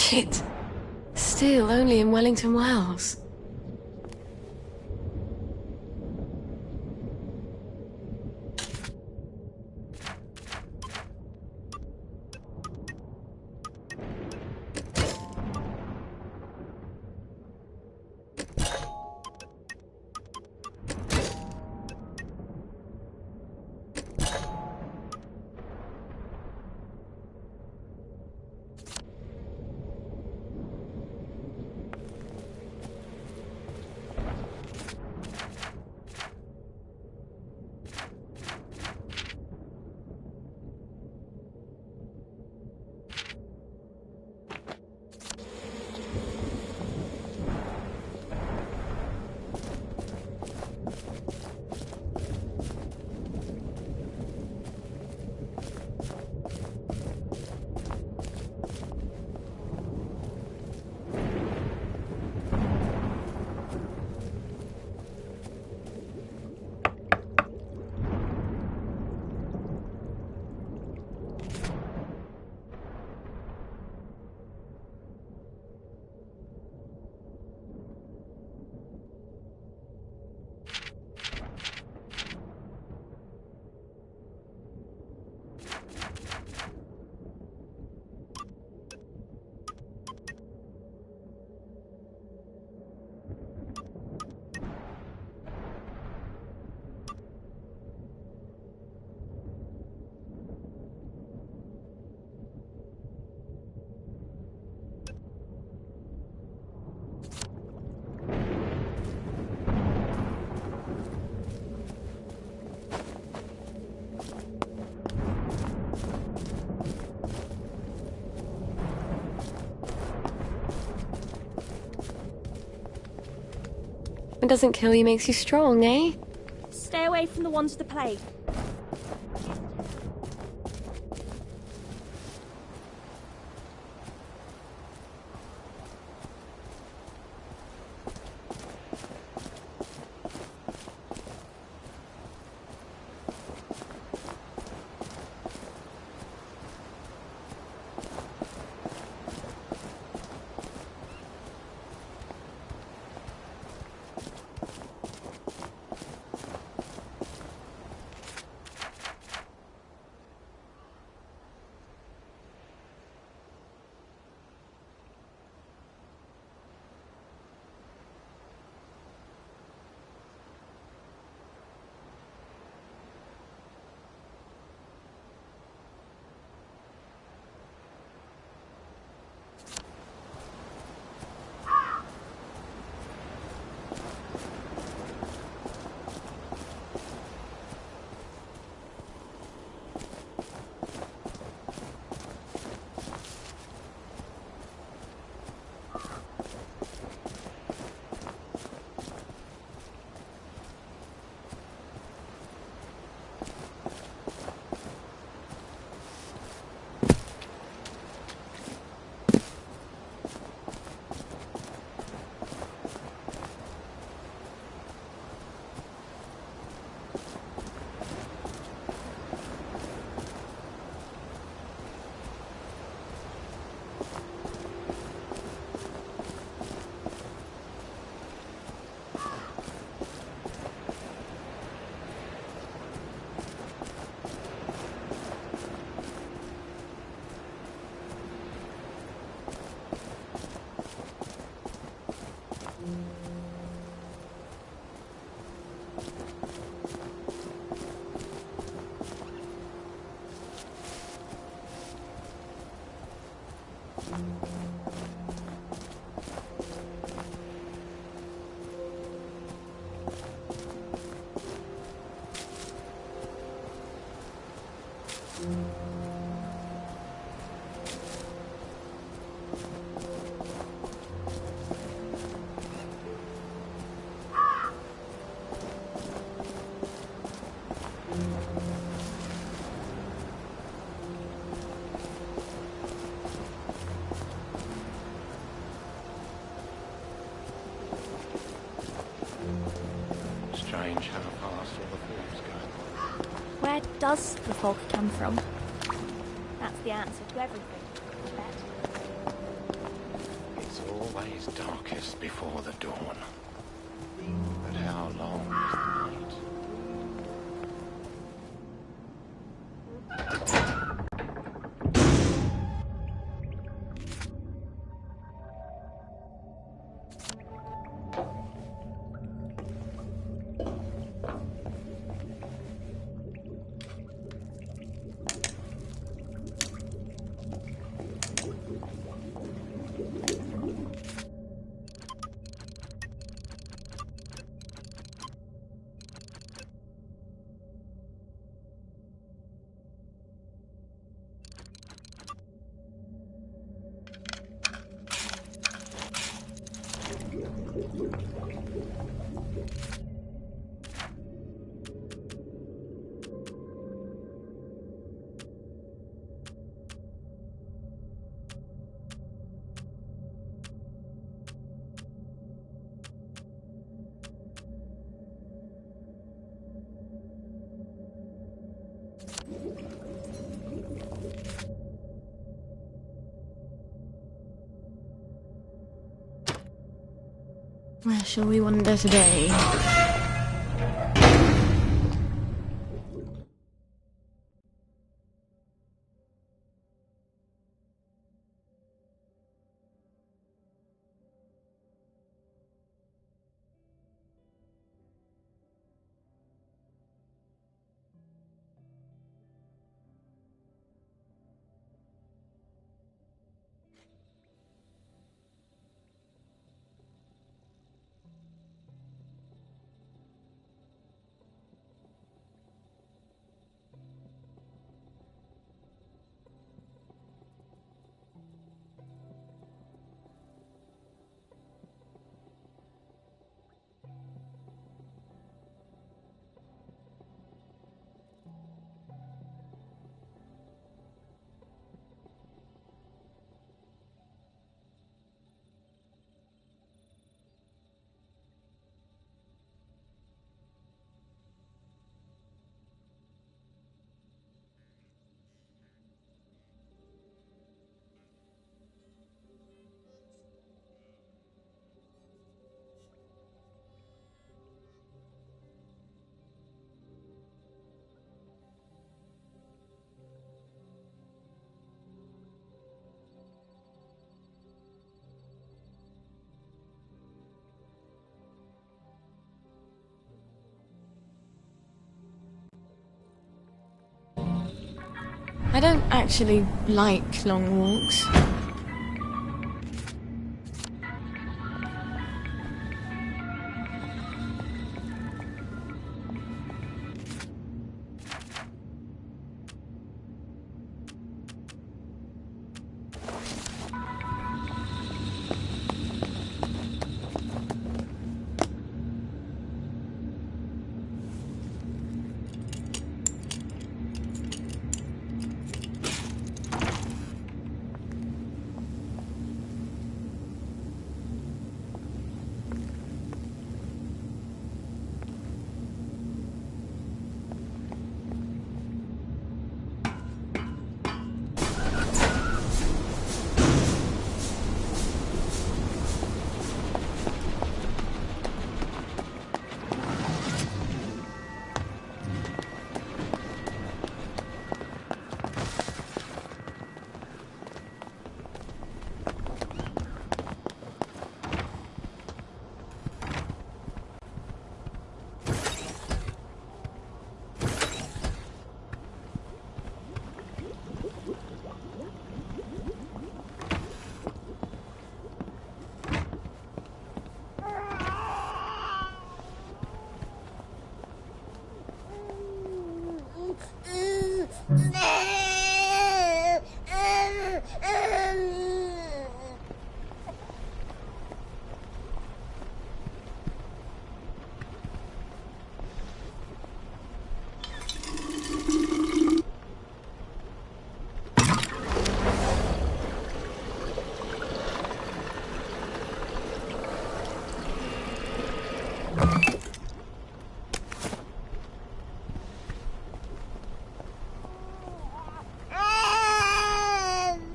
Shit. Still only in Wellington, Wales. What doesn't kill you makes you strong, eh? Stay away from the ones with the plague. Strange how fast all the forms go. Where does the fog come from? That's the answer to everything, I bet. is darkest before the dawn. But how long is the night? Where shall we wander today? I don't actually like long walks.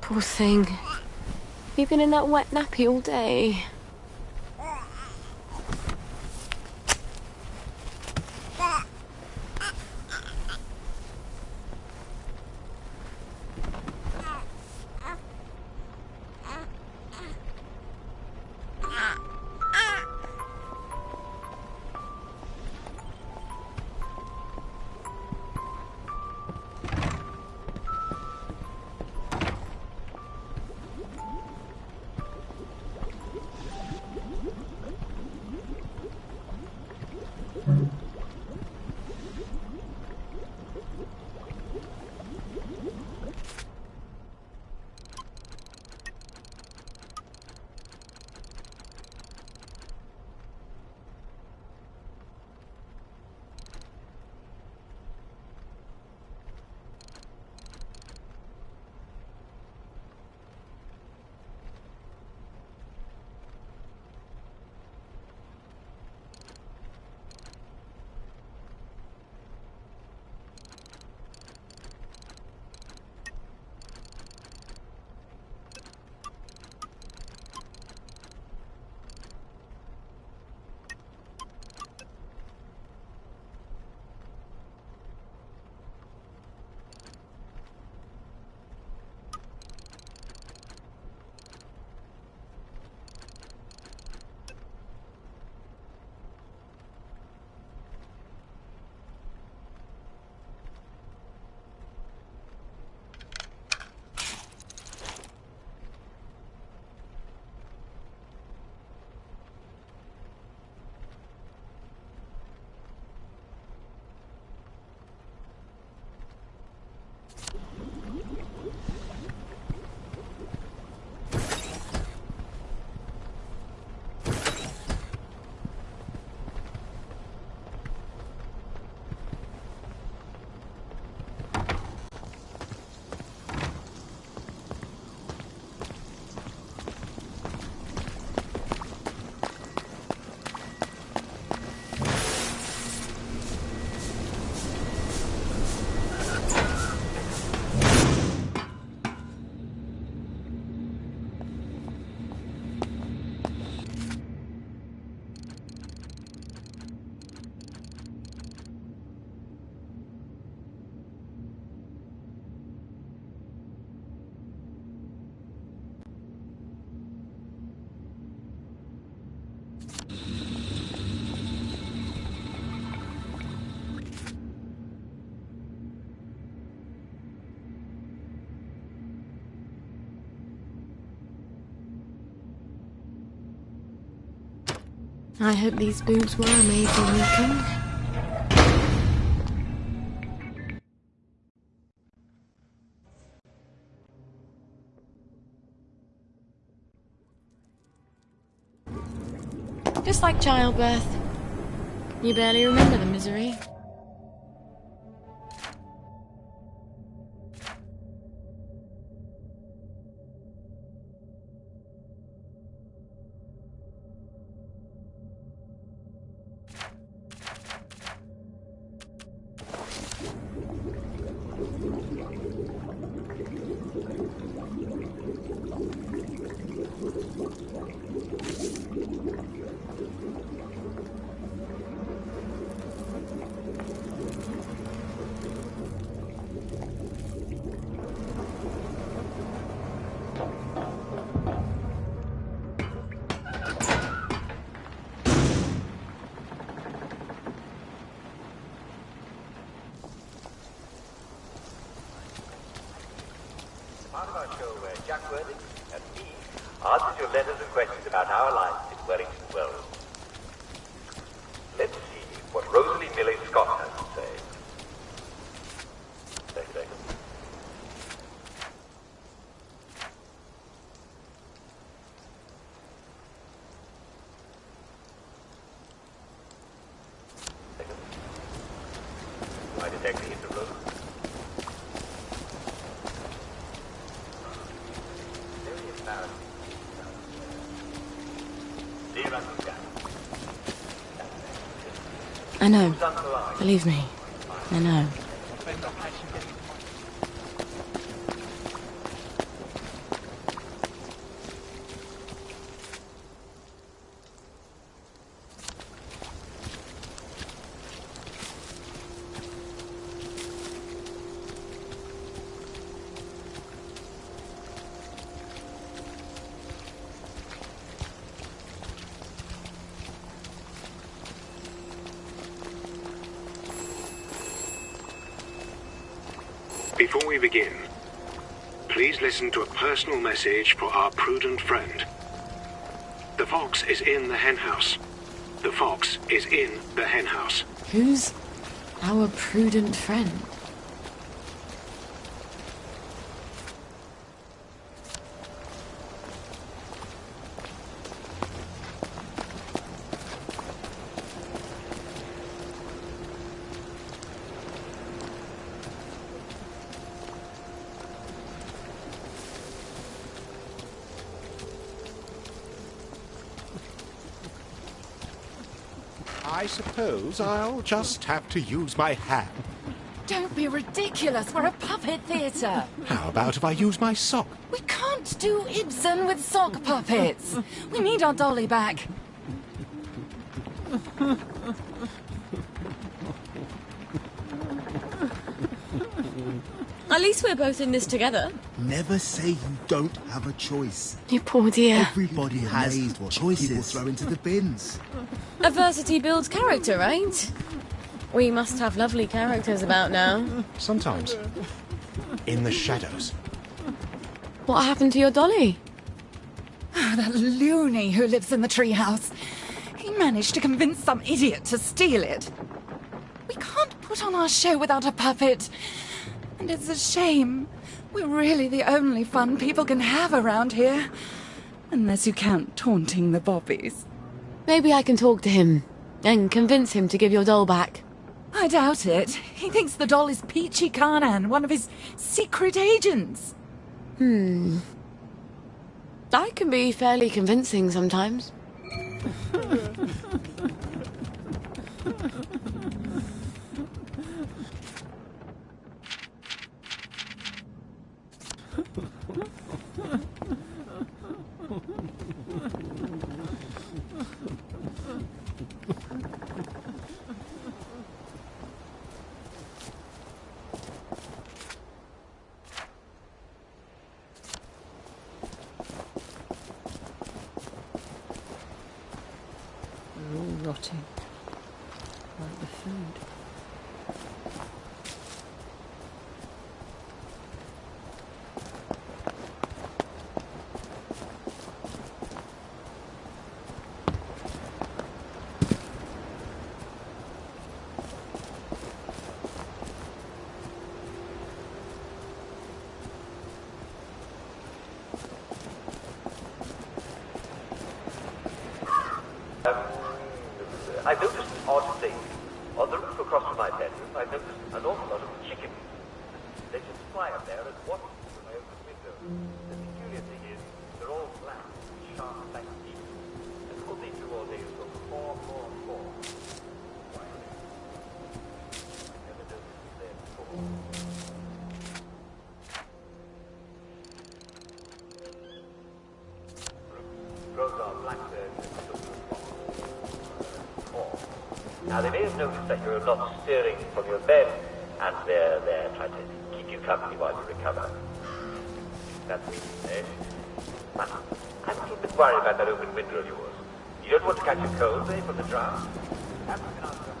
Poor thing. You've been in that wet nappy all day. I hope these boots were made for walking. Just like childbirth. You barely remember the misery. Part of our show where Jack Worthing and me answers your letters and questions about our lives in Wellington Wells. Let's see what Rosalie Millie Scott has to say. Second. I detect the interval. Very embarrassing. Dear Uncle Jack. I know. Believe me. I know. Before we begin, please listen to a personal message for our prudent friend. The fox is in the henhouse. The fox is in the henhouse. Who's our prudent friend? I suppose I'll just have to use my hand. Don't be ridiculous. We're a puppet theatre. How about if I use my sock? We can't do Ibsen with sock puppets. We need our dolly back. At least we're both in this together. Never say you don't have a choice. You poor dear. Everybody has choices. People throw into the bins. Adversity builds character, right? We must have lovely characters about now. Sometimes. In the shadows. What happened to your dolly? That loony who lives in the treehouse. He managed to convince some idiot to steal it. We can't put on our show without a puppet. And it's a shame. We're really the only fun people can have around here. Unless you count taunting the bobbies. Maybe I can talk to him and convince him to give your doll back. I doubt it. He thinks the doll is Peachy Carnan, one of his secret agents. I can be fairly convincing sometimes. Rotting. Like the food. I've noticed an odd thing. On the roof across from my bedroom, I've noticed an awful lot of chickens. They just fly up there and watch me from my open window. The peculiar thing is, they're all black, sharp, like teeth. And all they do all day is go caw, caw, caw. Why? I never noticed them before. Grows our blackbirds and now, they may have noticed that you're not stirring from your bed, and they're there trying to keep you company while you recover. That's me, eh? But I'm a little bit worried about that open window of yours. You don't want to catch a cold, eh, from the draught? Have you been out there?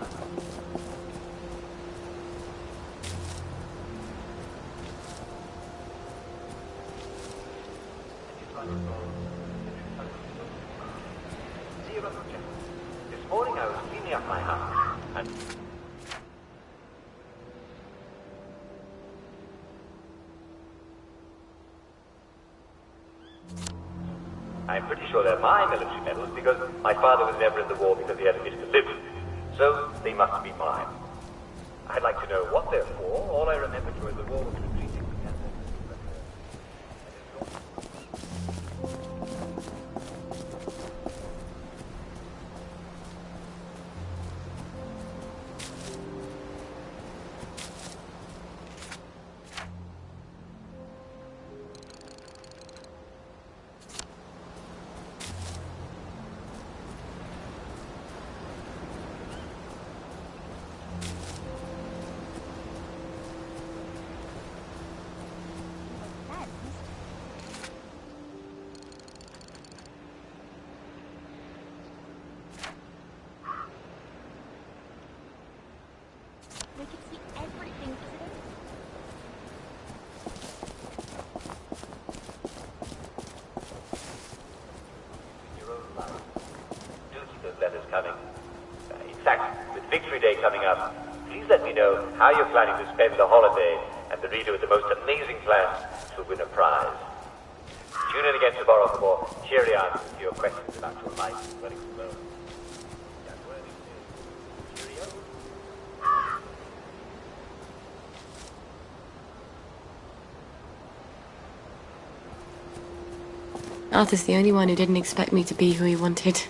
This morning I was cleaning up my house, and I'm pretty sure they're my military medals because my father was never in the war because he had a mission to live. So they must be mine. I'd like to know what they're for. All I remember during the war was retreating together. up. Please let me know how you're planning to spend the holiday, and the reader with the most amazing plans will win a prize. Tune in again tomorrow for more cheery answers to your questions about your life and running alone. Cheerio. Arthur's the only one who didn't expect me to be who he wanted.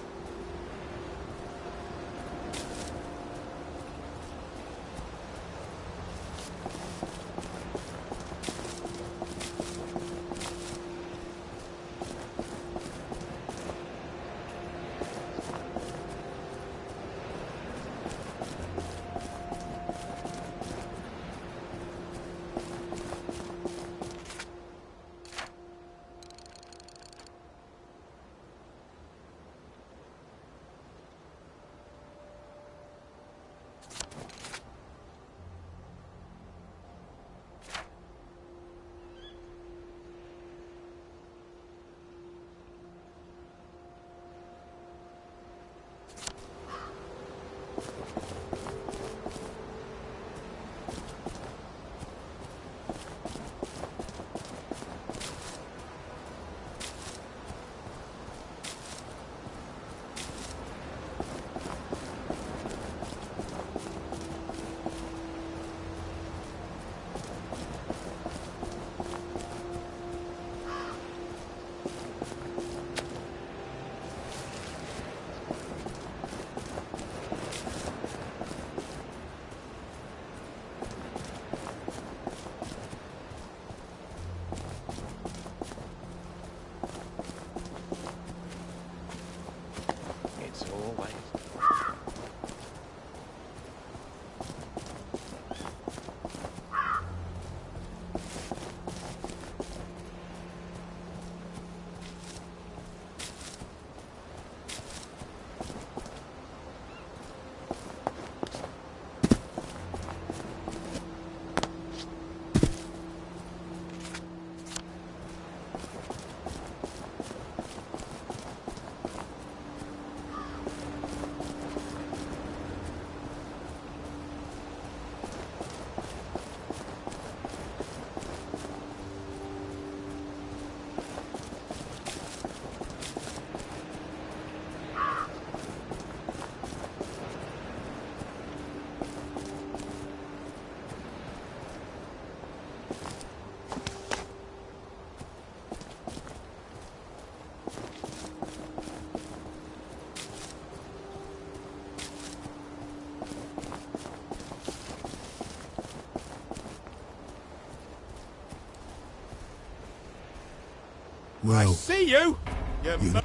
I Well, see you, you you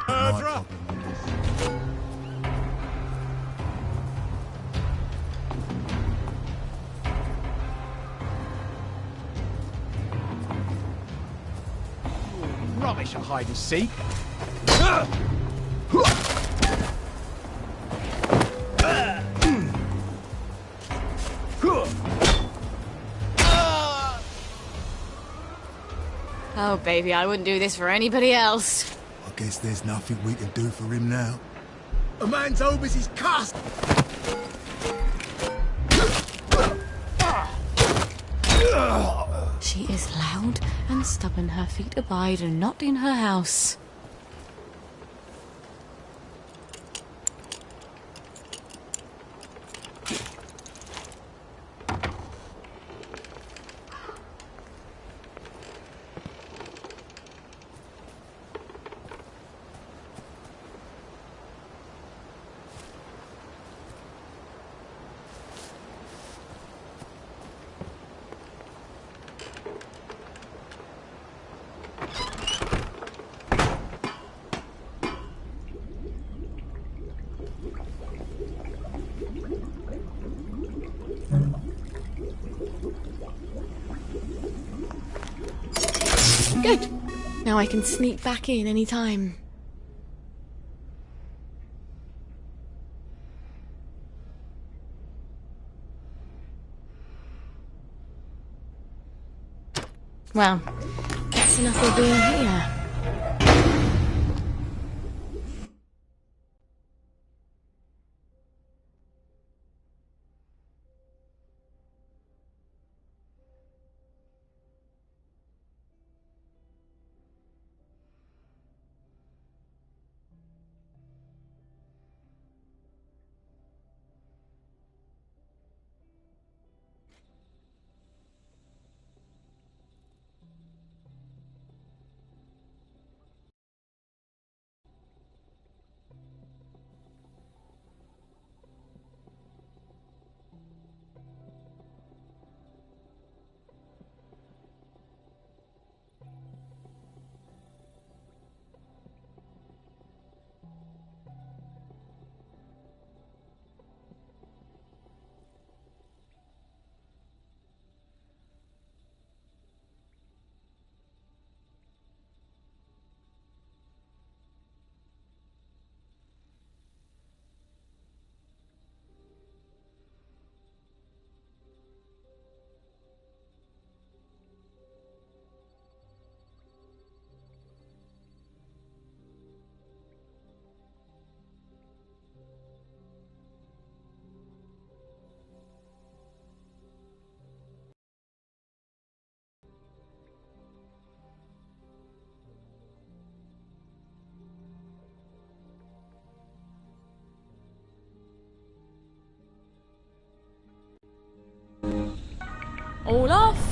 murderer. Rubbish at hide and seek. Oh, baby, I wouldn't do this for anybody else. I guess there's nothing we can do for him now. A man's home is his cast. She is loud and stubborn. Her feet abide and not in her house. Good. Now I can sneak back in any time. Well, that's enough of being here. All off.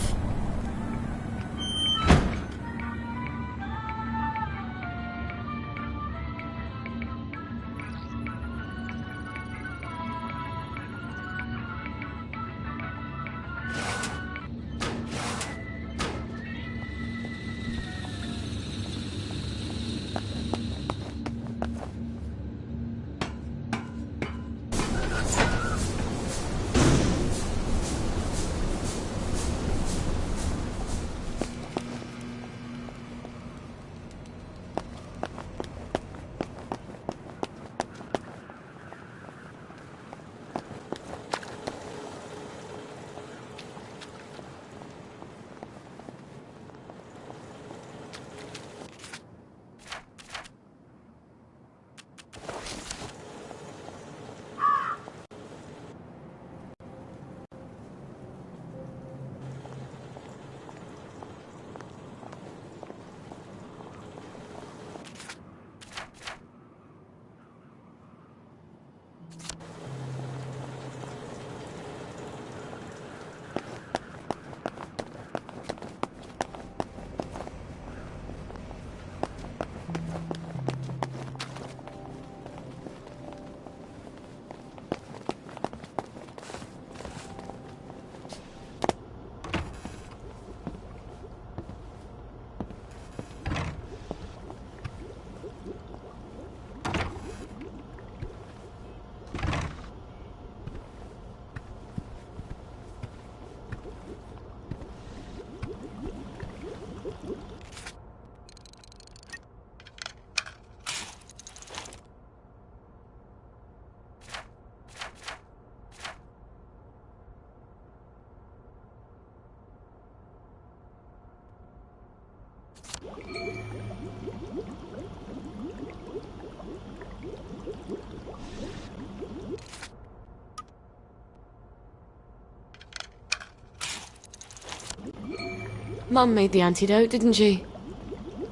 Mum made the antidote, didn't she?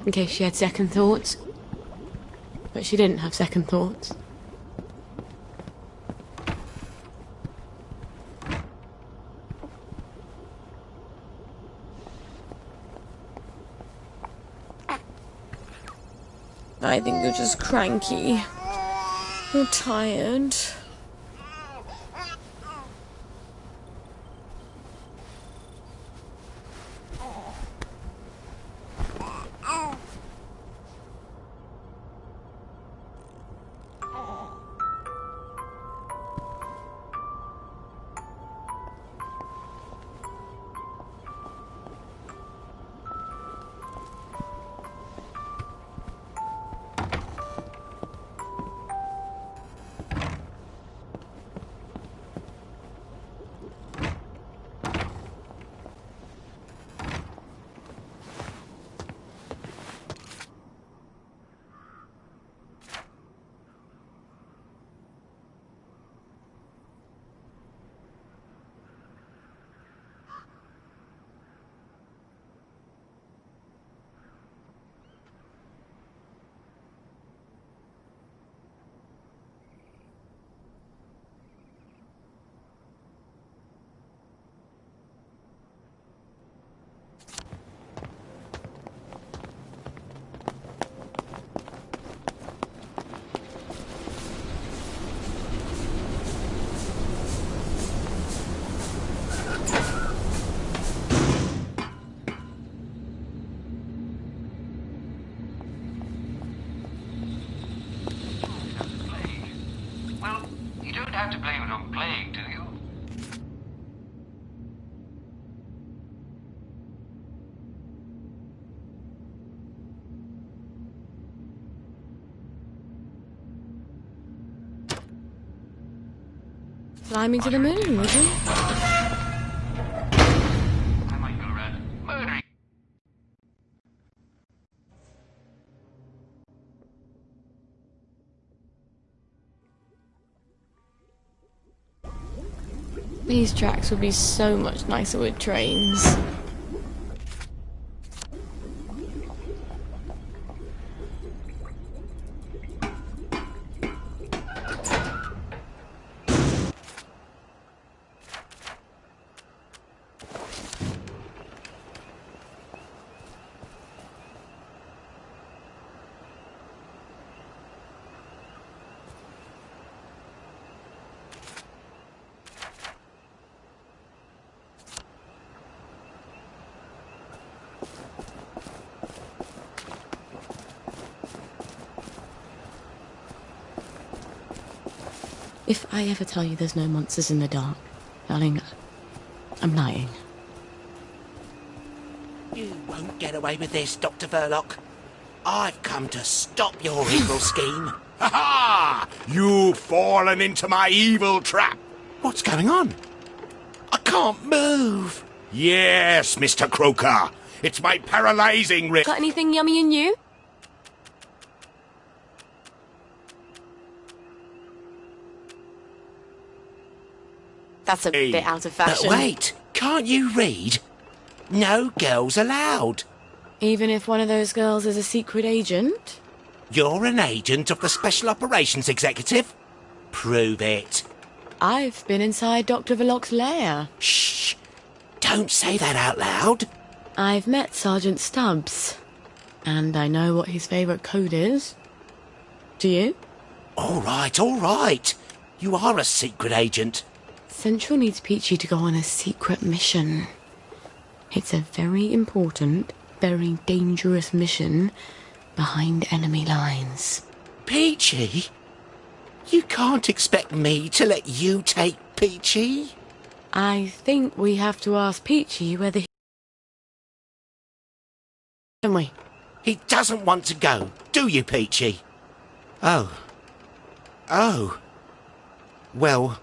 In case she had second thoughts. But she didn't have second thoughts. I think you're just cranky. You're tired. Have to blame it on plague, do you? Fly me to the moon, would you? I might go around murdering. These tracks would be so much nicer with trains. If I ever tell you there's no monsters in the dark, darling, I'm lying. You won't get away with this, Dr. Verloc. I've come to stop your evil scheme. Ha ha! You've fallen into my evil trap. What's going on? I can't move. Yes, Mr. Croker. It's my paralyzing ring. Got anything yummy in you? That's a bit out of fashion. But wait, can't you read? No girls allowed. Even if one of those girls is a secret agent? You're an agent of the Special Operations Executive? Prove it. I've been inside Dr. Verloc's lair. Shh! Don't say that out loud. I've met Sergeant Stubbs, and I know what his favourite code is. Do you? All right. You are a secret agent. Central needs Peachy to go on a secret mission. It's a very important, very dangerous mission behind enemy lines. Peachy? You can't expect me to let you take Peachy? I think we have to ask Peachy whether he... Don't we? He doesn't want to go, do you, Peachy? Oh. Well,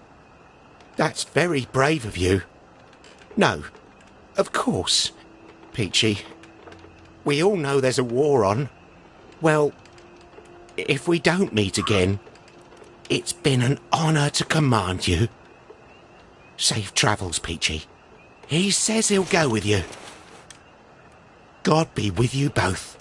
that's very brave of you. No, of course, Peachy. We all know there's a war on. Well, if we don't meet again, it's been an honour to command you. Safe travels, Peachy. He says he'll go with you. God be with you both.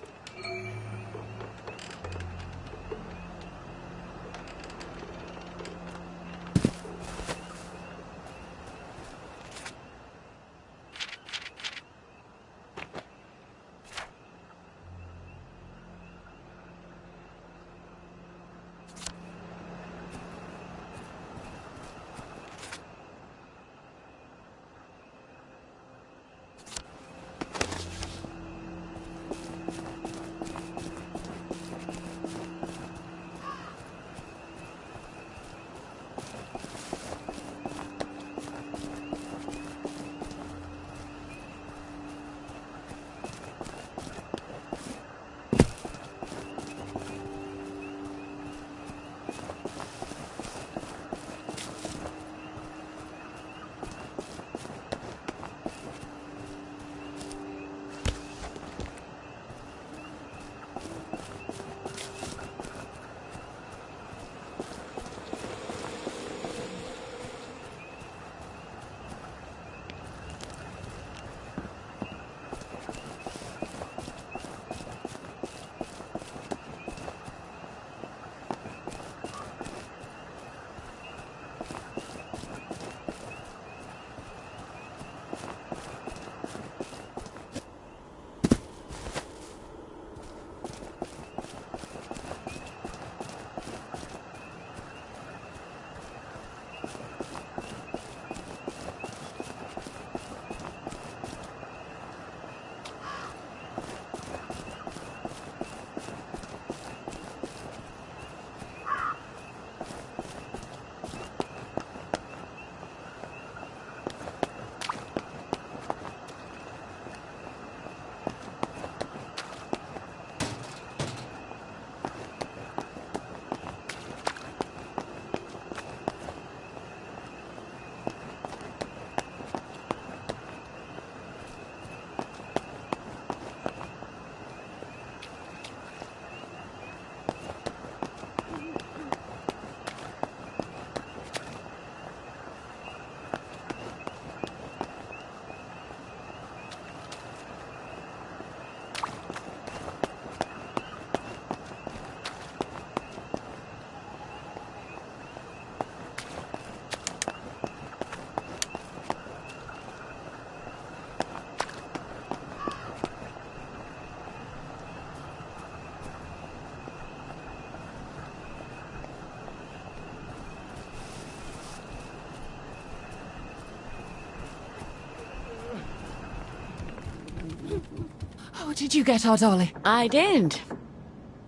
Oh, did you get our dolly? I did.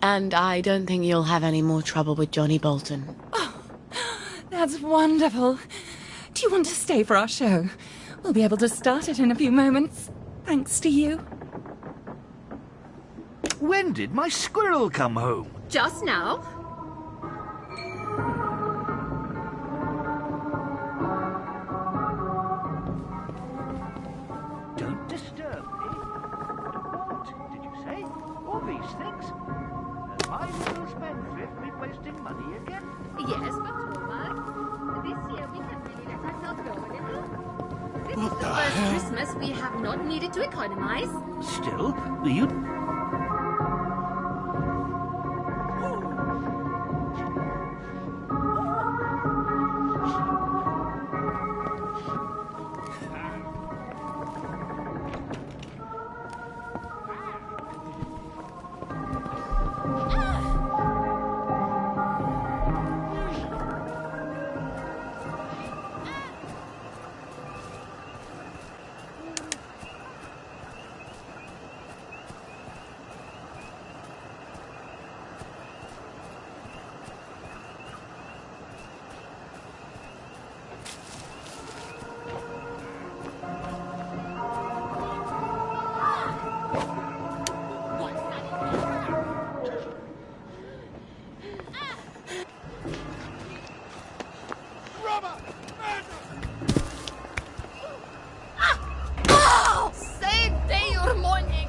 And I don't think you'll have any more trouble with Johnny Bolton. That's wonderful. Do you want to stay for our show? We'll be able to start it in a few moments, thanks to you. When did my squirrel come home? Just now. Don't disturb me. What did you say? All these things? Has my little spendthrift been wasting money again? Yes, but Omar, this year we can really let ourselves go a little. This is the first Christmas we have not needed to economize. Still, you... Save day or morning.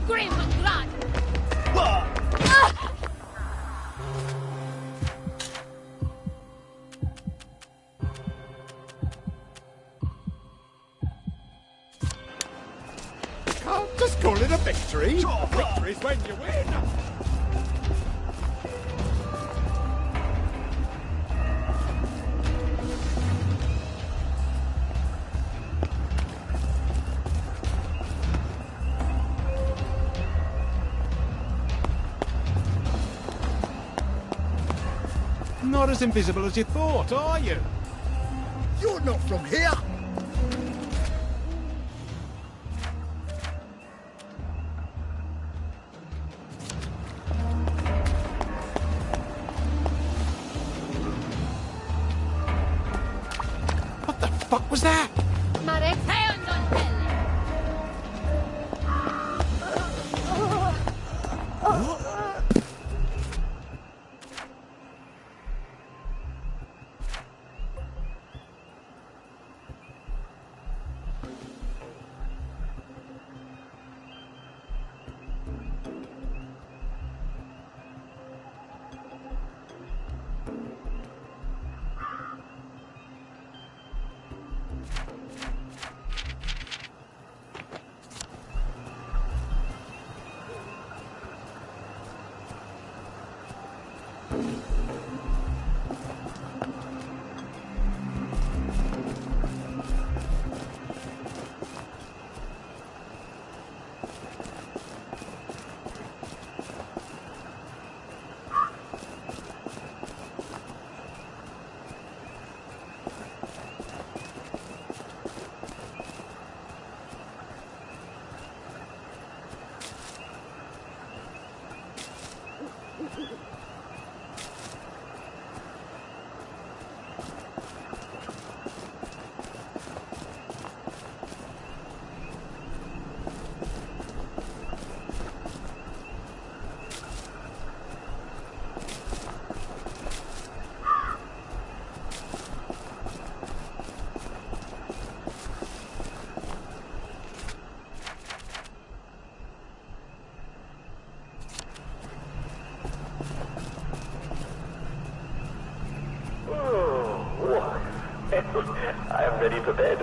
Grim blood. Can't just call it a victory. Victory's when you win. Not as invisible as you thought, are you? You're not from here. What the fuck was that? I am ready for bed.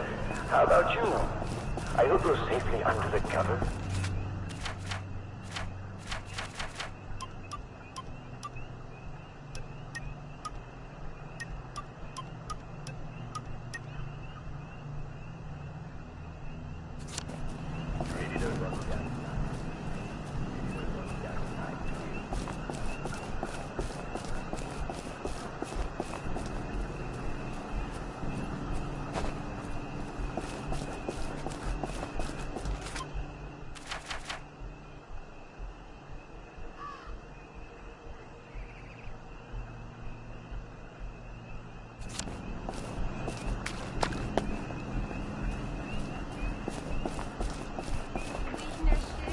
How about you? I hope you're safely under the cover.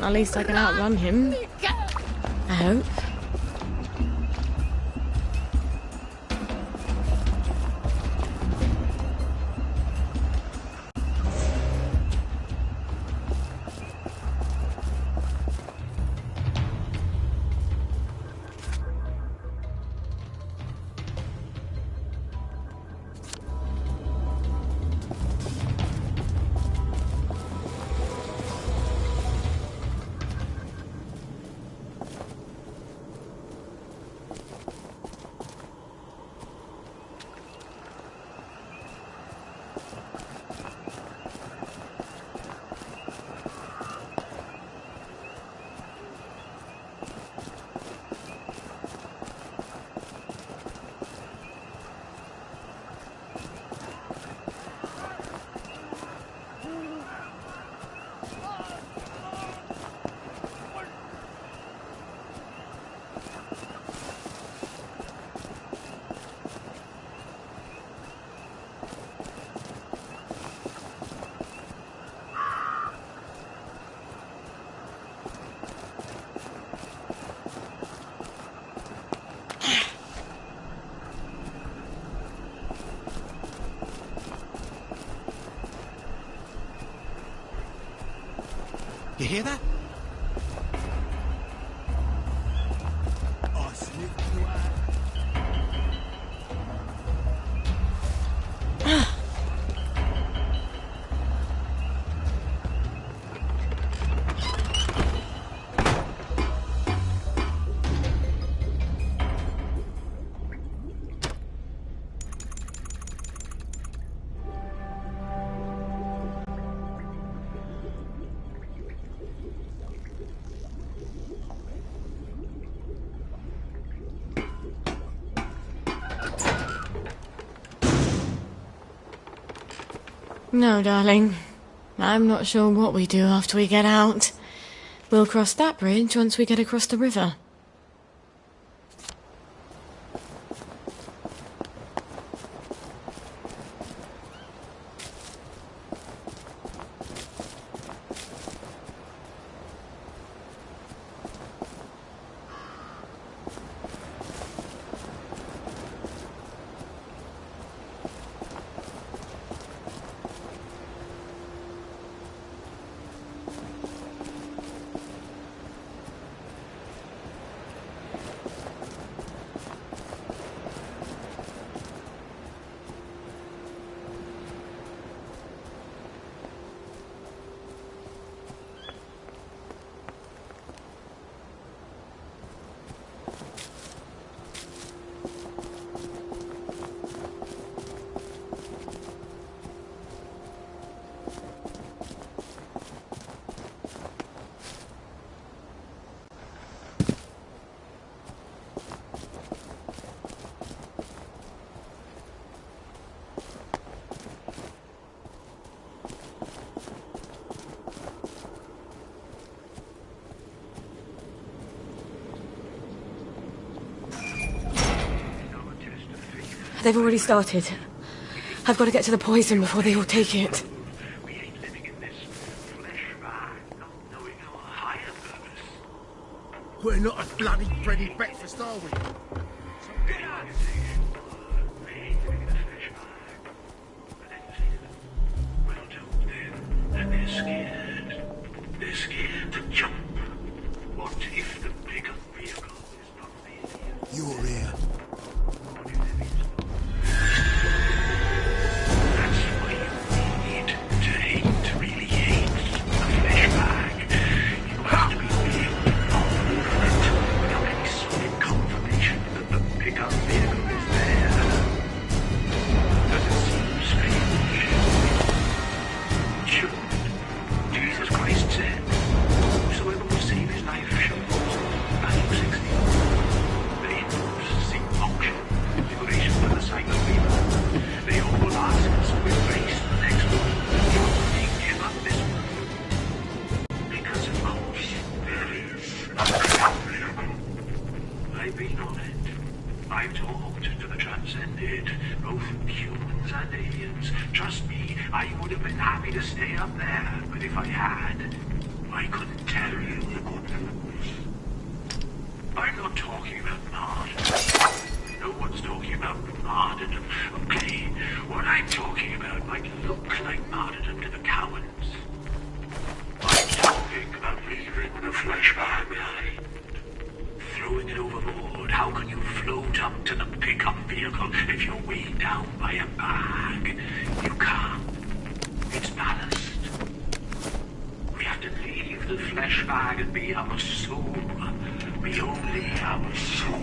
At least I can outrun him. I hope. You hear that? I slipped you out. No, darling. I'm not sure what we do after we get out. We'll cross that bridge once we get across the river. They've already started. I've got to get to the poison before they all take it. We ain't living in this flesh bag, not knowing our higher purpose. We're not a bloody bread and breakfast, are we? Get out! We ain't living in a flesh bag. But that's it. Well told them. And they're scared. They're scared to jump. What if the pickup vehicle is not there? You're here. I've been on it. I've talked to the transcended, both humans and aliens. Trust me, I would have been happy to stay up there, but if I had, I couldn't tell you the good news. I'm not talking about martyrdom. No one's talking about martyrdom. Okay, what I'm talking about might look like martyrdom to the cowards. I'm talking about leaving the flesh bag behind. Throwing it overboard. How can you float up to the pickup vehicle if you're weighed down by a bag? You can't. It's ballast. We have to leave the flesh bag and be our soul. Be only our soul.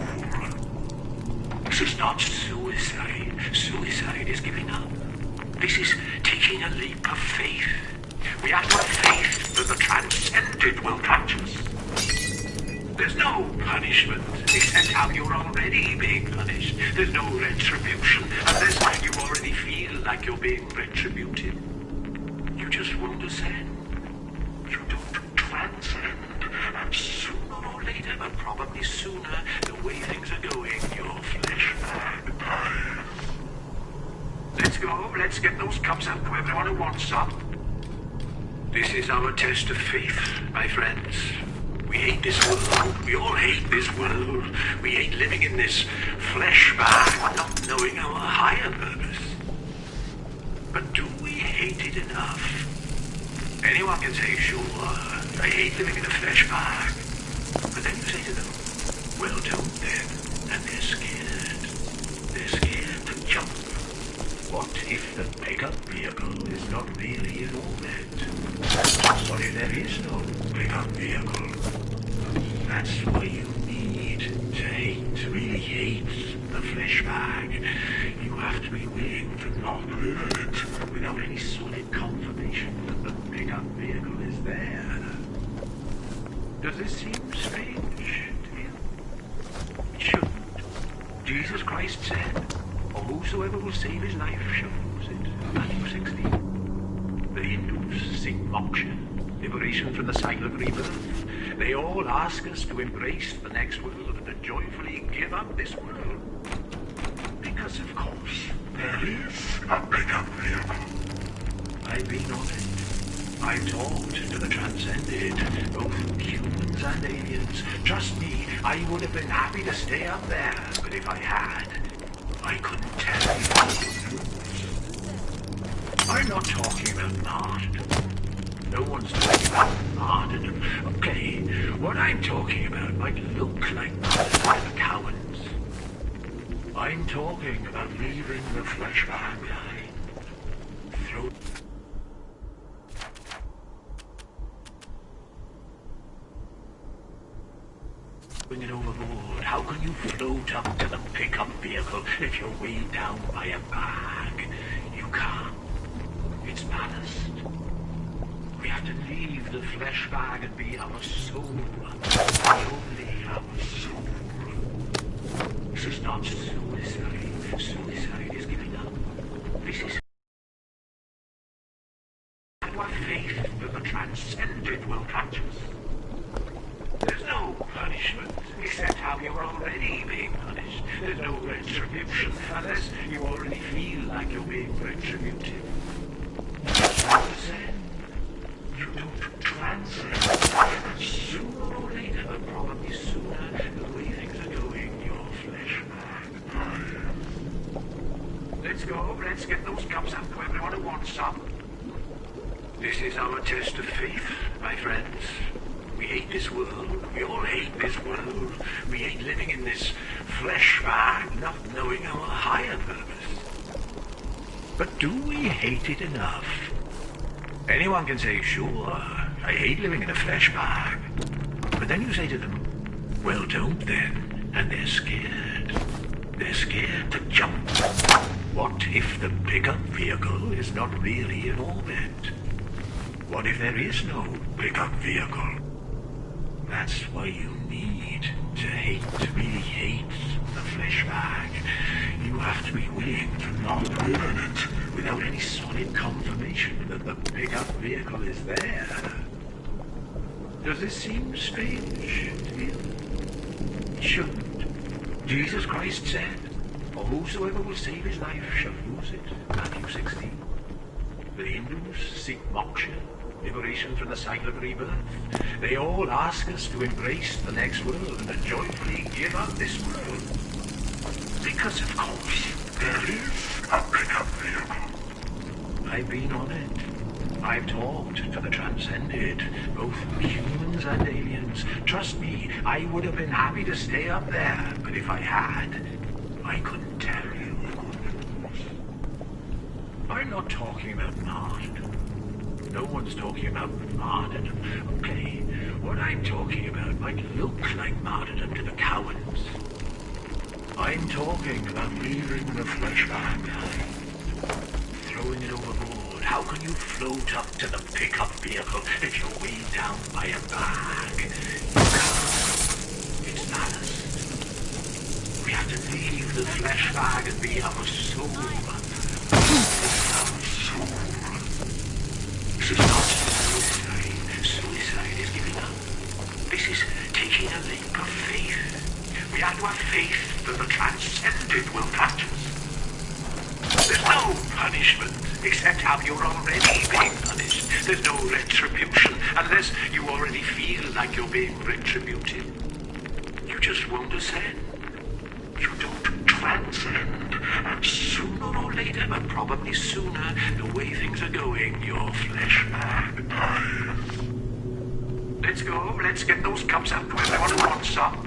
This is not suicide. Suicide is giving up. This is taking a leap of faith. We have to have faith that the transcended will catch us. There's no punishment, except how you're already being punished. There's no retribution, unless you already feel like you're being retributed. You just won't ascend. You don't transcend. And sooner or later, but probably sooner, the way things are going, your flesh bag dies. Let's go. Let's get those cups out to everyone who wants some. This is our test of faith, my friends. We hate this world. We all hate this world. We hate living in this flesh bag, not knowing our higher purpose. But do we hate it enough? Anyone can say, sure, I hate living in a flesh bag. But then you say to them, well, don't then. And they're scared. They're scared to jump. What if the pickup vehicle is not really in orbit? What if there is no pickup vehicle? That's why you need to hate, really hate the flesh bag. You have to be willing to not live in it without any solid confirmation that the pickup vehicle is there. Does this seem strange to you? It shouldn't. Jesus Christ said, "For whosoever will save his life shall lose it." Matthew 16. The Hindus sing moksha, liberation from the cycle of rebirth. They all ask us to embrace the next world and to joyfully give up this world. Because, of course, there is a pickup vehicle. I've been on it. I've talked to the transcended, both humans and aliens. Trust me, I would have been happy to stay up there, but if I had, I couldn't tell you the news. I'm not talking about martyrdom. No one's talking about martyrdom. Okay, what I'm talking about might look like martyrdom to the cowards. I'm talking about leaving the flesh bag behind. Throwing it overboard. How can you float up to the pickup vehicle if you're weighed down by a bag? You can't. It's ballast. We have to leave the flesh bag and be our soul. Only our soul. This is not suicide. Suicide is giving up. This is our faith that the transcended will catch us. There's no punishment, except how you're already being punished. There's no retribution, unless you already feel like you're being retributed. You don't transcend. Sooner or later, but probably sooner, the way things are going, your flesh bag dies. Let's go. Let's get those cups out to everyone who wants some. This is our test of faith, my friends. We hate this world. We all hate this world. We hate living in this flesh bag, not knowing our higher purpose. But do we hate it enough? Anyone can say, sure, I hate living in a flesh bag. But then you say to them, well, don't then. And they're scared. They're scared to jump. What if the pickup vehicle is not really in orbit? What if there is no pickup vehicle? That's why you need to hate, really hate the flesh bag. You have to be willing to not live in it without any solid confirmation that the pickup vehicle is there. Does this seem strange to you? It shouldn't. Jesus Christ said, "For whosoever will save his life shall lose it." Matthew 16. The Hindus seek moksha, liberation from the cycle of rebirth. They all ask us to embrace the next world and joyfully give up this world. Because, of course, there is a pickup vehicle. I've been on it. I've talked to the transcended, both humans and aliens. Trust me, I would have been happy to stay up there, but if I had, I couldn't tell you. I'm not talking about martyrdom. No one's talking about martyrdom. Okay, what I'm talking about might look like martyrdom to the cowards. I'm talking about leaving the flesh behind, throwing it overboard. How can you float up to the pickup vehicle if you're weighed down by a bag? You can't. It's ballast. We have to leave the flesh bag and be our soul. Our soul. This is not suicide. Suicide is giving up. This is taking a leap of faith. We have to have faith that the transcended will catch us. There's no punishment, except how you're already being punished. There's no retribution, unless you already feel like you're being retributed. You just won't ascend. You don't transcend. And sooner or later, but probably sooner, the way things are going, your flesh bag dies. Let's go. Let's get those cups up to everyone who wants some.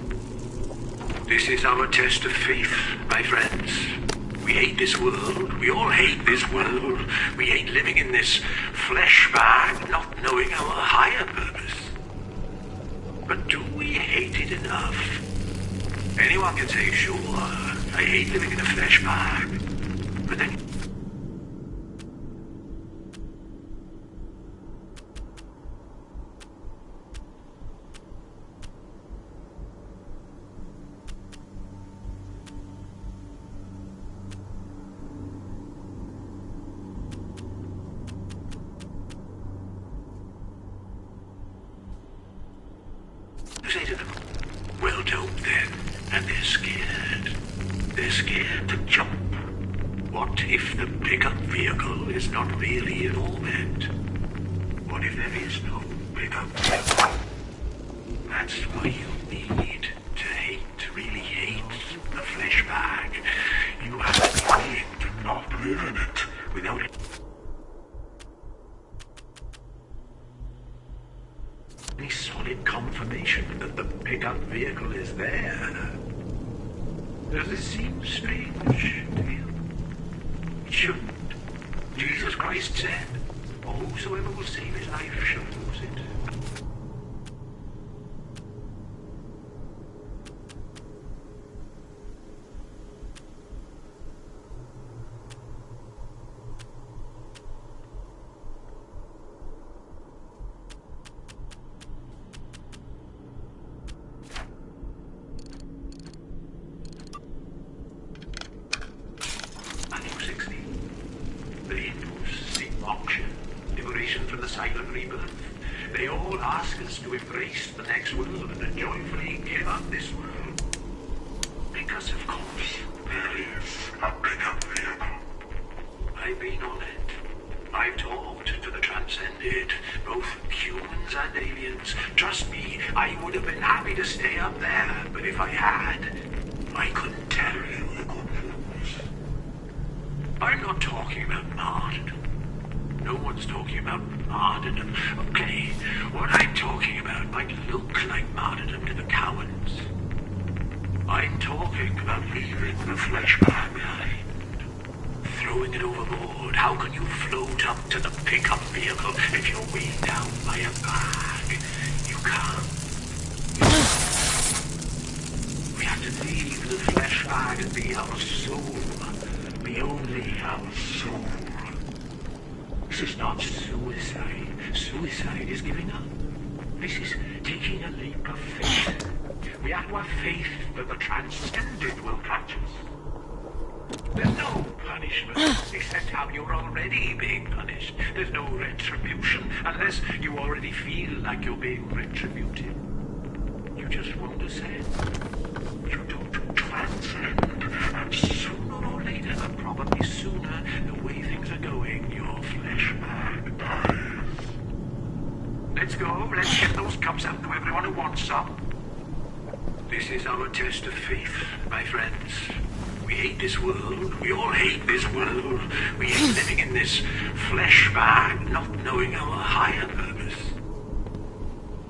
This is our test of faith, my friends. We hate this world. We all hate this world. We hate living in this flesh bag, not knowing our higher purpose. But do we hate it enough? Anyone can say, sure, I hate living in a flesh bag. But then... say to them, well, don't then. And they're scared. They're scared to jump. What if the pickup vehicle is not really in orbit? What if there is no pickup vehicle? That's why you need to hate, really hate the flesh bag. You have to be willing to not live in it without it. Any solid confirmation that the pickup vehicle is there. Does this seem strange to you? It shouldn't. Jesus Christ said, whosoever will save his life shall lose it. They all ask us to embrace the next world and joyfully give up this world. Because, of course, there is a pickup vehicle. I've been on it. I've talked to the transcended, both humans and aliens. Trust me, I would have been happy to stay up there, but if I had, I couldn't tell you the good news. I'm not talking about martyrdom. No one's talking about martyrdom. Okay, what I'm talking about might look like martyrdom to the cowards. I'm talking about leaving the flesh bag behind. Throwing it overboard. How can you float up to the pickup vehicle if you're weighed down by a bag? You can't. We have to leave the flesh bag and be our soul. Be only our soul. This is not suicide. Suicide is giving up. This is taking a leap of faith. We have to have faith that the transcended will catch us. There's no punishment, except how you're already being punished. There's no retribution, unless you already feel like you're being retributed. You just won't ascend. You don't transcend. And sooner or later, but probably sooner, the way things are going, your flesh bag dies. friends. We hate this world. We all hate this world. We hate living in this flesh bag, not knowing our higher purpose.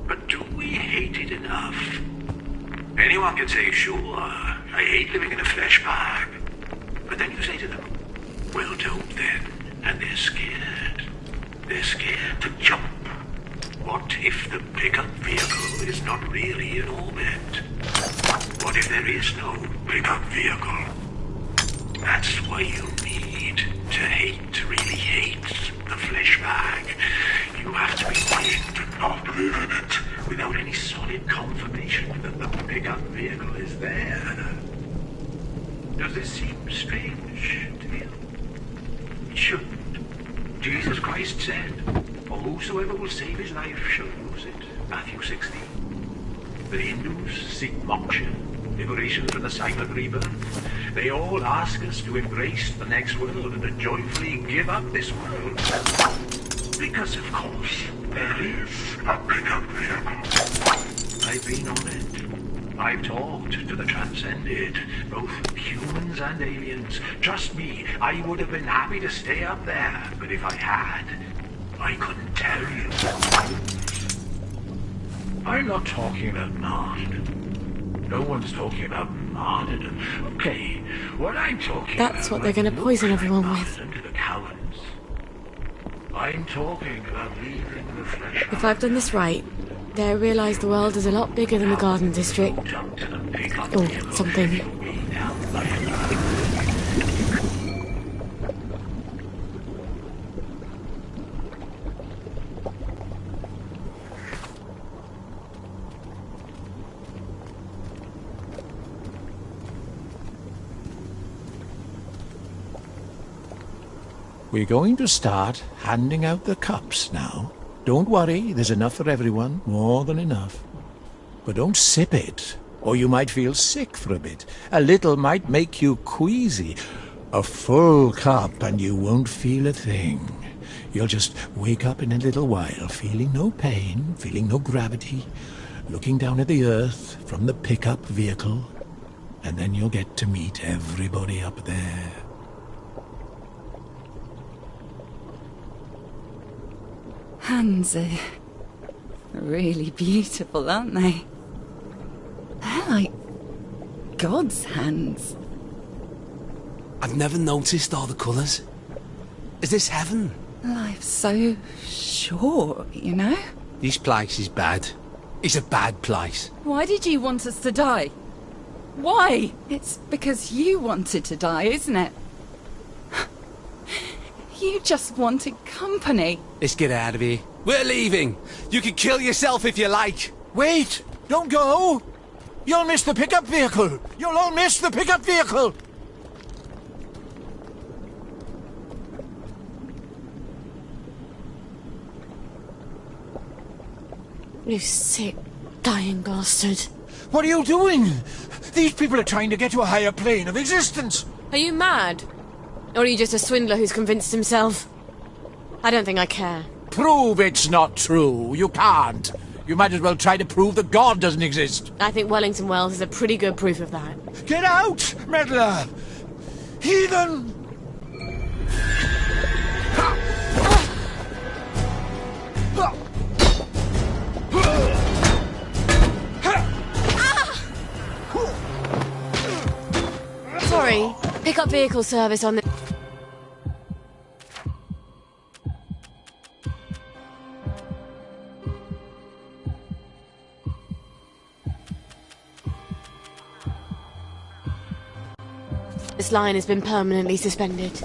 But do we hate it enough? Anyone can say, sure, I hate living in a flesh bag. But then you say to them, well, don't then. And they're scared. They're scared to jump. What if the pickup vehicle is not really in orbit? What if there is no pickup vehicle? That's why you need to hate, to really hate the flesh bag. You have to be willing to not live in it without any solid confirmation that the pickup vehicle is there. Does this seem strange to you? It shouldn't. Jesus Christ said, for whosoever will save his life shall lose it. Matthew 16. The Hindus seek moksha, liberation from the silent rebirth. They all ask us to embrace the next world and to joyfully give up this world. Because, of course, there is a pickup vehicle. I've been on it. I've talked to the transcended, both humans and aliens. Trust me, I would have been happy to stay up there, but if I had, I couldn't tell you. I'm not talking about martyrdom. No one's talking about martyrdom. Okay, what I'm talking about... That's what they're going to poison everyone with. To the cowards. I'm talking about leaving the flesh... If I've done this right, they'll realise the world is a lot bigger than the Garden District. Or something. We're going to start handing out the cups now. Don't worry, there's enough for everyone, more than enough. But don't sip it, or you might feel sick for a bit. A little might make you queasy. A full cup and you won't feel a thing. You'll just wake up in a little while, feeling no pain, feeling no gravity, looking down at the earth from the pickup vehicle, and then you'll get to meet everybody up there. Hands are really beautiful, aren't they? They're like God's hands. I've never noticed all the colours. Is this heaven? Life's so short, you know? This place is bad. It's a bad place. Why did you want us to die? Why? It's because you wanted to die, isn't it? You just wanted company. Let's get out of here. We're leaving. You can kill yourself if you like. Wait! Don't go! You'll miss the pickup vehicle! You'll all miss the pickup vehicle! You sick, dying bastard. What are you doing? These people are trying to get to a higher plane of existence. Are you mad? Or are you just a swindler who's convinced himself? I don't think I care. Prove it's not true. You can't. You might as well try to prove that God doesn't exist. I think Wellington Wells is a pretty good proof of that. Get out, meddler! Heathen! Sorry, pick up vehicle service on the... This line has been permanently suspended.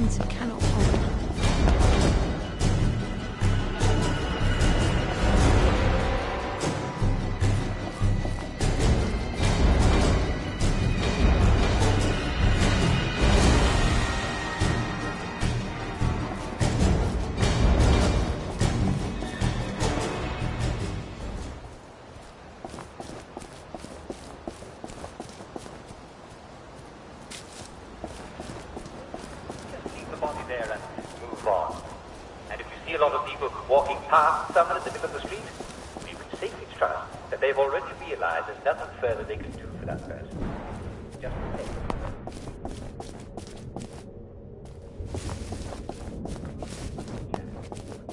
momentum cannot hold. Leave the body there and move on. And if you see a lot of people walking past someone in the middle of the street, we would safely trust that they've already realized there's nothing further they can do for that person. Just take it.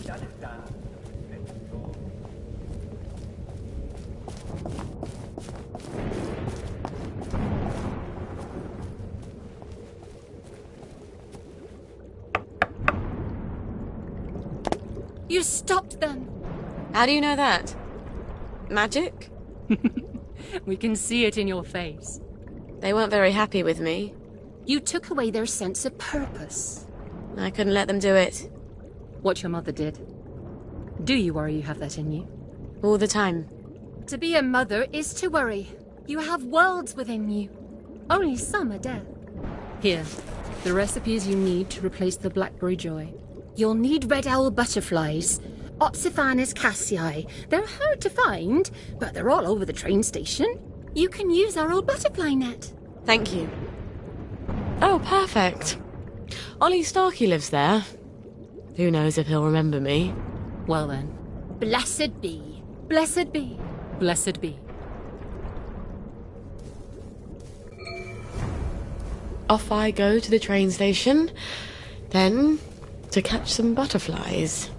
Done is done. Let's go. You stopped them. How do you know that? Magic? We can see it in your face. They weren't very happy with me. You took away their sense of purpose. I couldn't let them do it. What your mother did. Do you worry you have that in you? All the time. To be a mother is to worry. You have worlds within you. Only some are dead. Here, the recipes you need to replace the blackberry joy. You'll need red owl butterflies. Opsiphanus cassii. They're hard to find, but they're all over the train station. You can use our old butterfly net. Thank you. Oh, perfect. Ollie Starkey lives there. Who knows if he'll remember me? Well then. Blessed be. Blessed be. Blessed be. Off I go to the train station, then to catch some butterflies.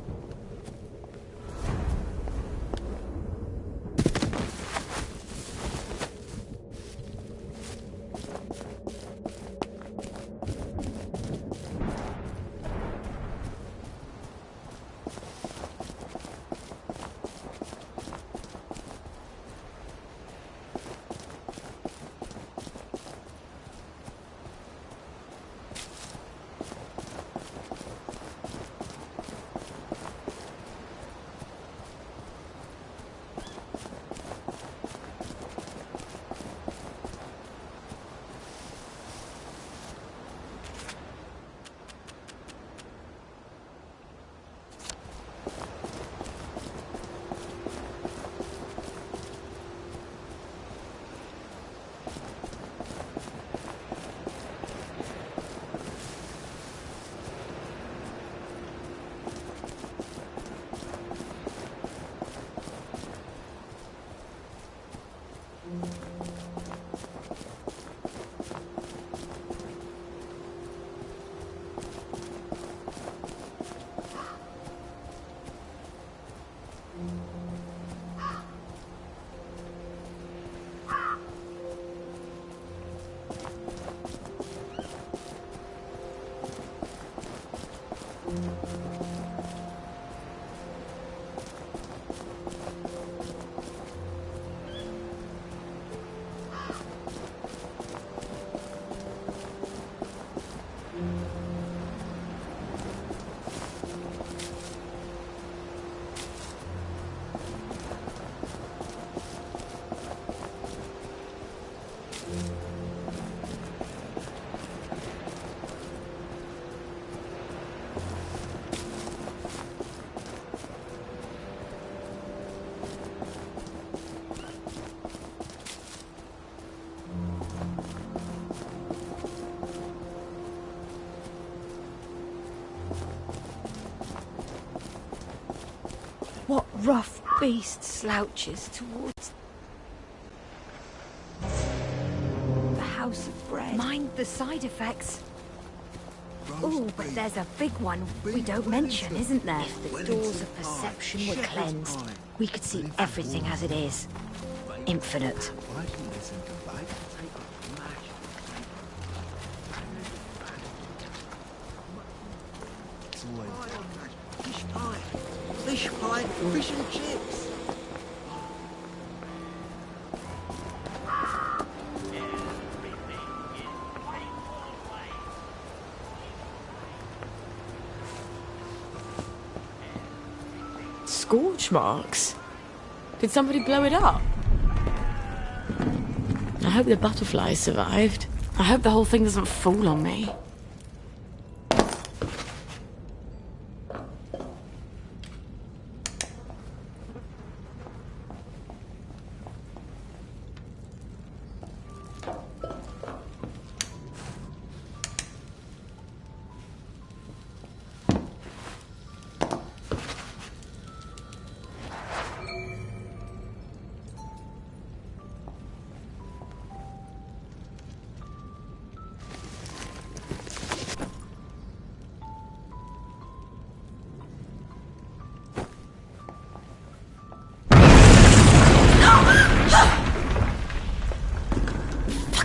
What rough beast slouches towards the house of bread? Mind the side effects. Oh, but there's a big one we don't mention, isn't there? If the doors of perception were cleansed, we could see everything as it is. Infinite. Fish pie, fish and chips. scorch marks. Did somebody blow it up? I hope the butterflies survived. I hope the whole thing doesn't fall on me.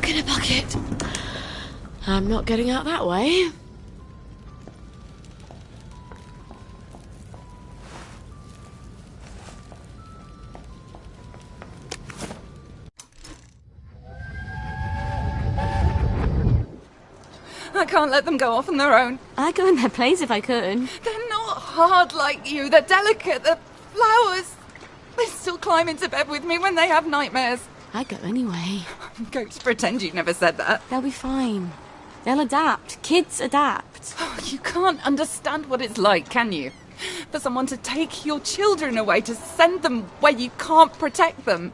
In a bucket. I'm not getting out that way. I can't let them go off on their own. I'd go in their place if I could. They're not hard like you. They're delicate. They're flowers. They still climb into bed with me when they have nightmares. I'd go anyway. I'm going to pretend you never said that. They'll be fine. They'll adapt. Kids adapt. Oh, you can't understand what it's like, can you? For someone to take your children away, to send them where you can't protect them.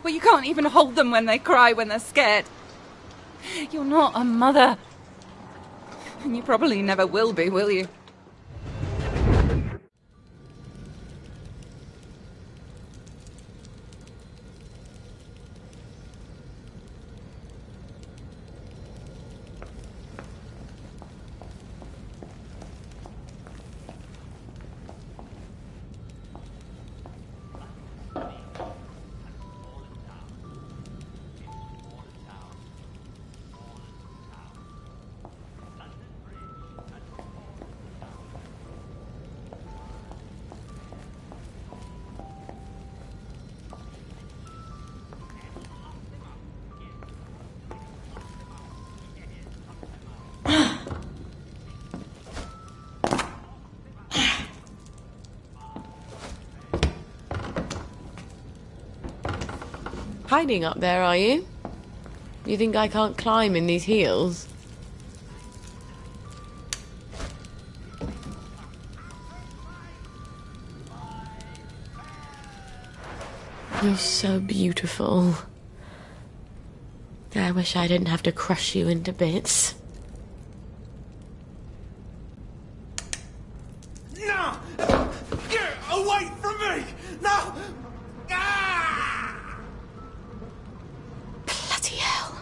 Where you can't even hold them when they cry, when they're scared. You're not a mother. And you probably never will be, will you? Hiding up there, are you? You think I can't climb in these heels? You're so beautiful. I wish I didn't have to crush you into bits. No! Get away from me! No! Ah! Bloody hell.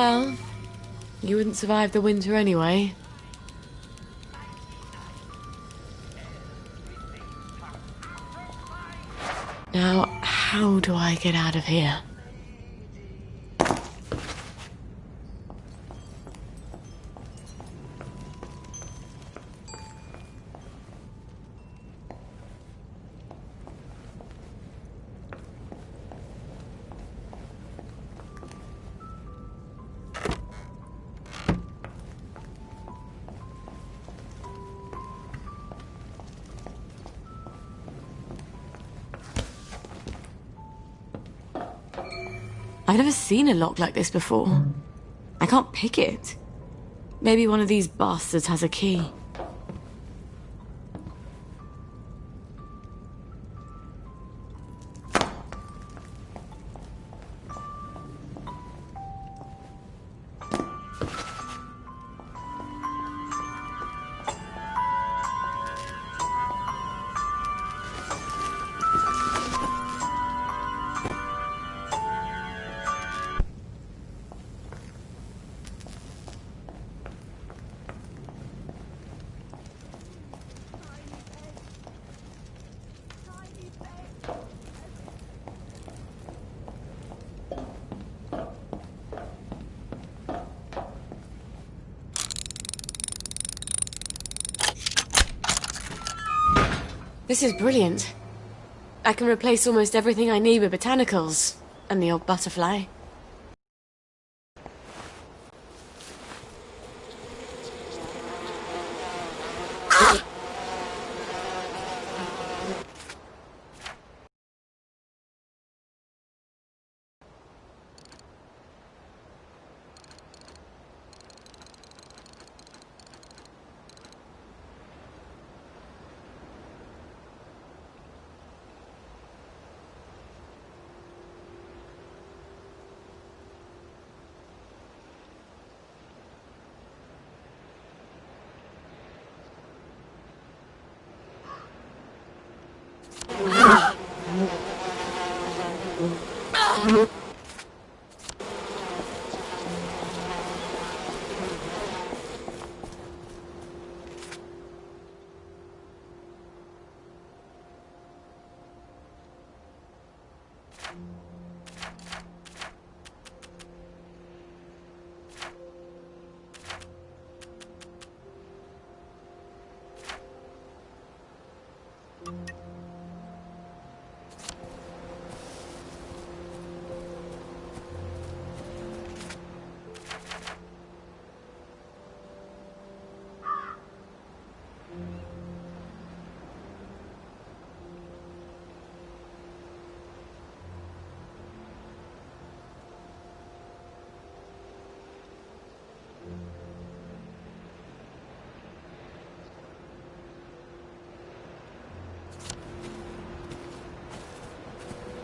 Well, you wouldn't survive the winter anyway. Now, how do I get out of here? I've never seen a lock like this before. I can't pick it. Maybe one of these bastards has a key. This is brilliant. I can replace almost everything I need with botanicals and the old butterfly.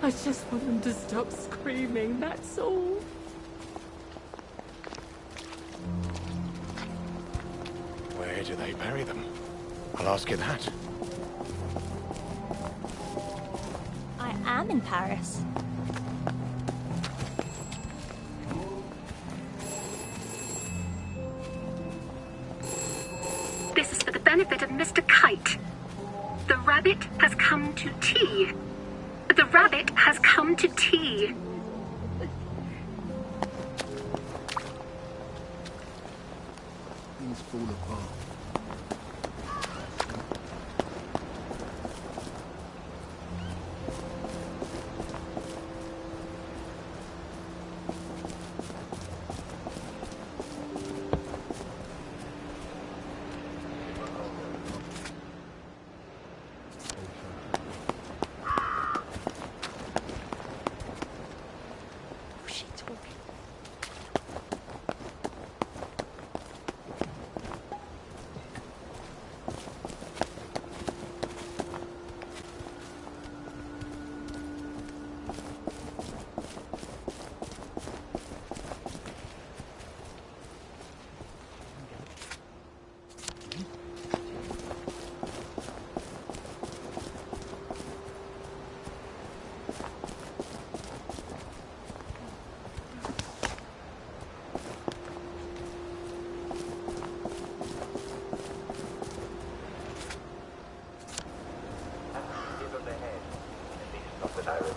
I just want them to stop screaming, that's all. Where do they bury them? I'll ask you that. I am in Paris. This is for the benefit of Mr. Kite. The rabbit has come to tea. The rabbit has come to tea. Things fall apart.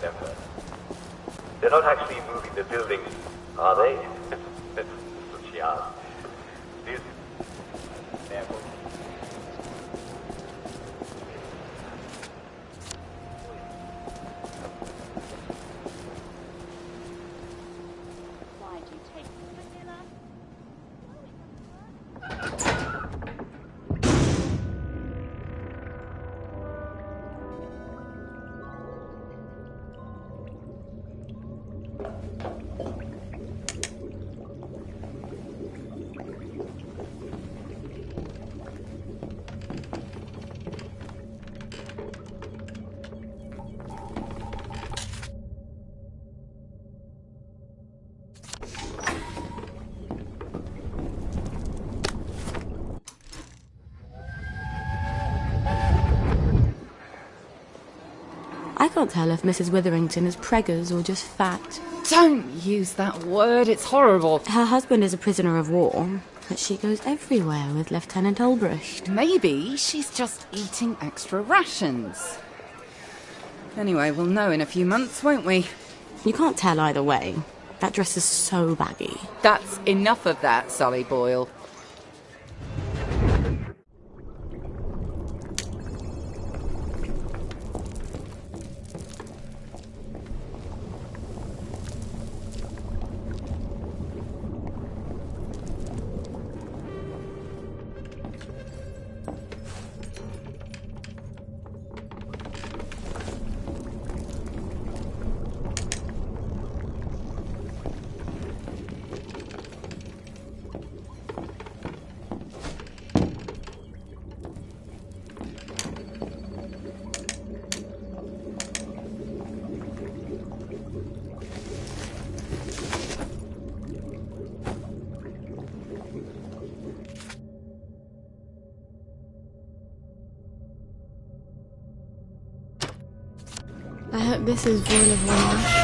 their furnace. They're not actually moving the building, are they? That's what she asked. This, they're going. Why do you take vanilla? I can't tell if Mrs. Witherington is preggers or just fat. Don't use that word, it's horrible. Her husband is a prisoner of war, but she goes everywhere with Lieutenant Ulbricht. Maybe she's just eating extra rations. Anyway, we'll know in a few months, won't we? You can't tell either way. That dress is so baggy. That's enough of that, Sully Boyle. I hope this is void of one.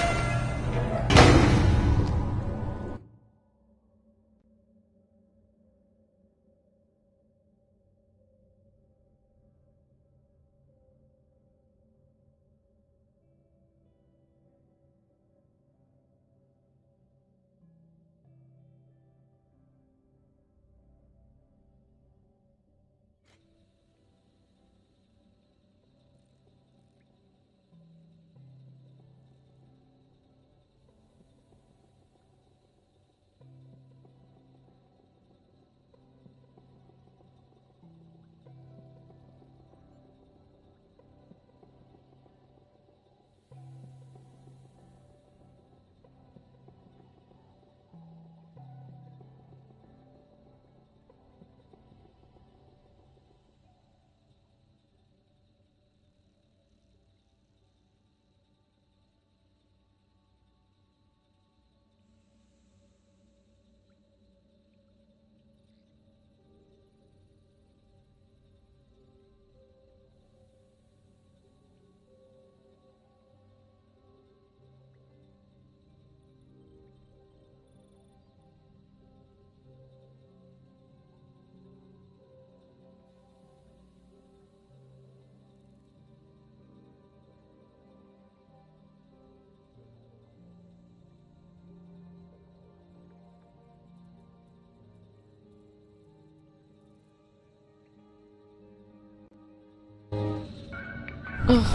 Ugh,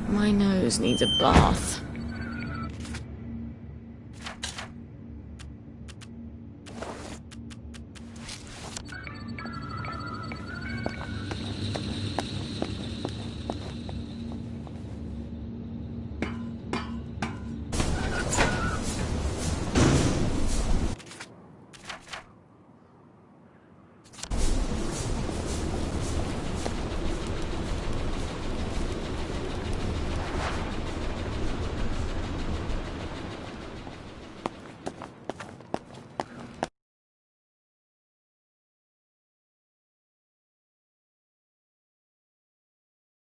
my nose needs a bath.